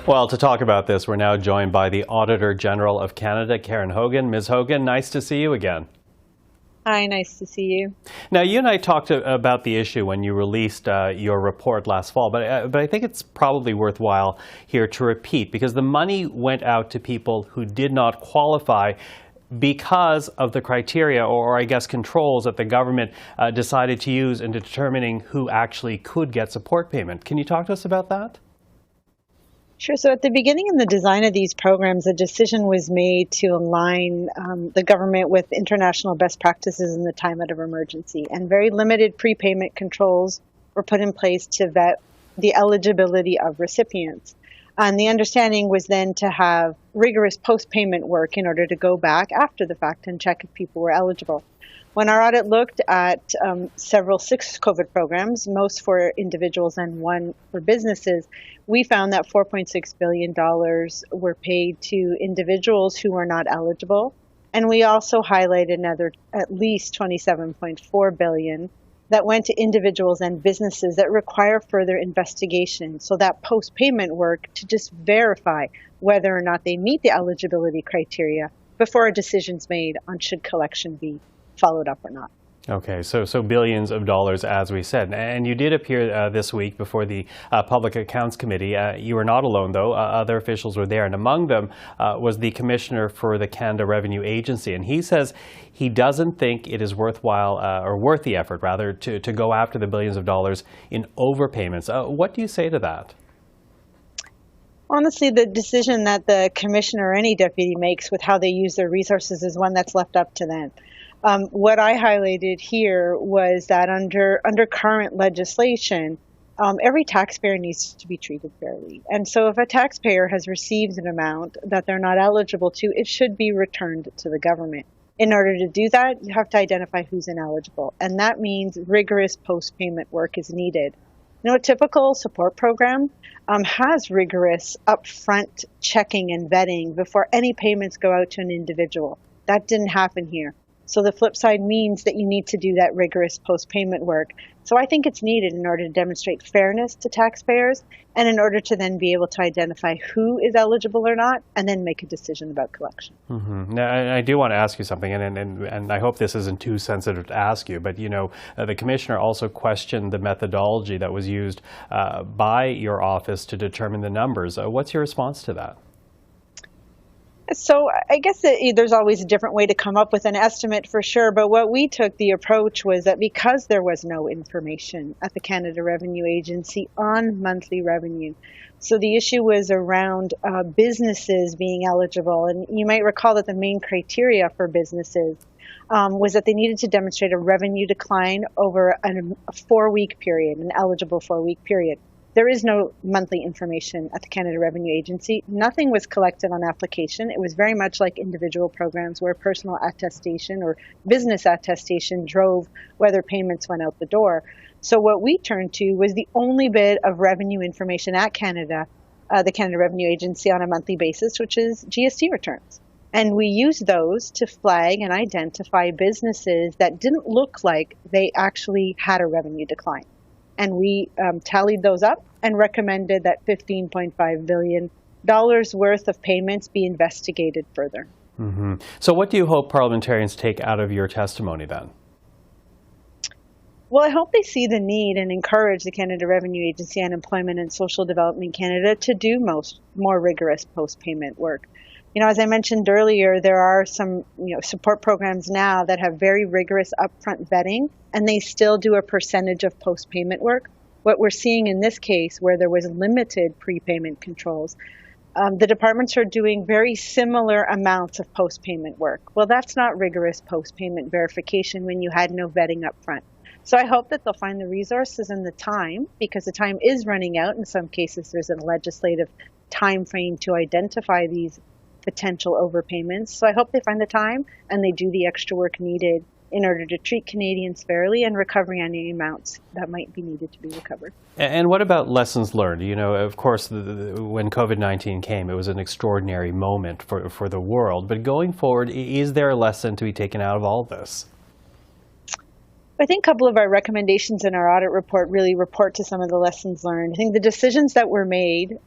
Well, to talk about this, we're now joined by the Auditor General of Canada, Karen Hogan. Ms. Hogan, nice to see you again. Hi, nice to see you. Now, you and I talked about the issue when you released your report last fall, but I think it's probably worthwhile here to repeat, because the money went out to people who did not qualify because of the criteria, or I guess controls, that the government decided to use in determining who actually could get support payment. Can you talk to us about that? Sure. So at the beginning in the design of these programs, a decision was made to align the government with international best practices in the time of emergency, and very limited prepayment controls were put in place to vet the eligibility of recipients. And the understanding was then to have rigorous post-payment work in order to go back after the fact and check if people were eligible. When our audit looked at six COVID programs, most for individuals and one for businesses, we found that $4.6 billion were paid to individuals who were not eligible. And we also highlighted another at least $27.4 billion that went to individuals and businesses that require further investigation. So that post-payment work to just verify whether or not they meet the eligibility criteria before a decision's made on should collection be followed up or not. Okay, so billions of dollars, as we said. And you did appear this week before the Public Accounts Committee. You were not alone, though. Other officials were there, and among them was the Commissioner for the Canada Revenue Agency. And he says he doesn't think it is worthwhile, or worth the effort, rather, to go after the billions of dollars in overpayments. What do you say to that? Honestly, the decision that the Commissioner or any deputy makes with how they use their resources is one that's left up to them. What I highlighted here was that under current legislation, every taxpayer needs to be treated fairly. And so if a taxpayer has received an amount that they're not eligible to, it should be returned to the government. In order to do that, you have to identify who's ineligible. And that means rigorous post-payment work is needed. You know, a typical support program has rigorous upfront checking and vetting before any payments go out to an individual. That didn't happen here. So the flip side means that you need to do that rigorous post-payment work. So I think it's needed in order to demonstrate fairness to taxpayers and in order to then be able to identify who is eligible or not and then make a decision about collection. Mm-hmm. Now, I do want to ask you something, and I hope this isn't too sensitive to ask you, but, you know, the Commissioner also questioned the methodology that was used by your office to determine the numbers. What's your response to that? So I guess there's always a different way to come up with an estimate for sure, but what we took the approach was that because there was no information at the Canada Revenue Agency on monthly revenue, so the issue was around businesses being eligible. And you might recall that the main criteria for businesses was that they needed to demonstrate a revenue decline over a 4-week period, an eligible 4-week period. There is no monthly information at the Canada Revenue Agency. Nothing was collected on application. It was very much like individual programs where personal attestation or business attestation drove whether payments went out the door. So what we turned to was the only bit of revenue information at Canada, the Canada Revenue Agency on a monthly basis, which is GST returns. And we used those to flag and identify businesses that didn't look like they actually had a revenue decline. And we tallied those up and recommended that $15.5 billion worth of payments be investigated further. Mm-hmm. So what do you hope parliamentarians take out of your testimony then? Well, I hope they see the need and encourage the Canada Revenue Agency and Employment and Social Development Canada to do more rigorous post-payment work. You know, as I mentioned earlier, there are some support programs now that have very rigorous upfront vetting, and they still do a percentage of post-payment work. What we're seeing in this case, where there was limited prepayment controls, the departments are doing very similar amounts of post-payment work. Well, that's not rigorous post-payment verification when you had no vetting upfront. So I hope that they'll find the resources and the time, because the time is running out. In some cases, there's a legislative time frame to identify these potential overpayments. So I hope they find the time and they do the extra work needed in order to treat Canadians fairly and recover any amounts that might be needed to be recovered. And what about lessons learned? You know, of course, when COVID-19 came, it was an extraordinary moment for the world. But going forward, is there a lesson to be taken out of all this? I think a couple of our recommendations in our audit report really report to some of the lessons learned. I think the decisions that were made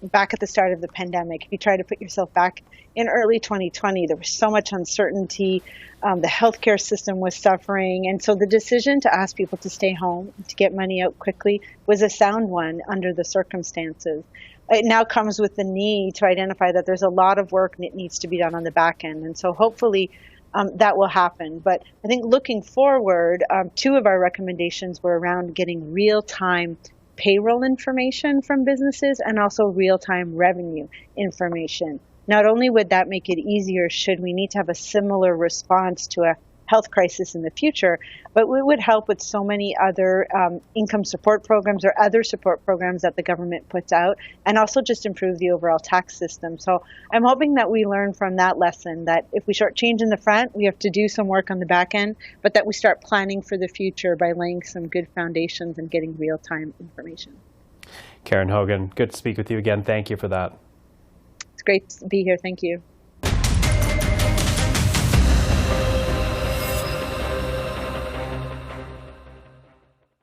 back at the start of the pandemic, if you try to put yourself back in early 2020, there was so much uncertainty. The healthcare system was suffering. And so the decision to ask people to stay home, to get money out quickly, was a sound one under the circumstances. It now comes with the need to identify that there's a lot of work that needs to be done on the back end. And so hopefully that will happen. But I think looking forward, two of our recommendations were around getting real-time payroll information from businesses and also real-time revenue information. Not only would that make it easier should we need to have a similar response to a health crisis in the future, but it would help with so many other income support programs or other support programs that the government puts out, and also just improve the overall tax system. So I'm hoping that we learn from that lesson that if we shortchange in the front, we have to do some work on the back end, but that we start planning for the future by laying some good foundations and getting real-time information. Karen Hogan, good to speak with you again. Thank you for that. It's great to be here. Thank you.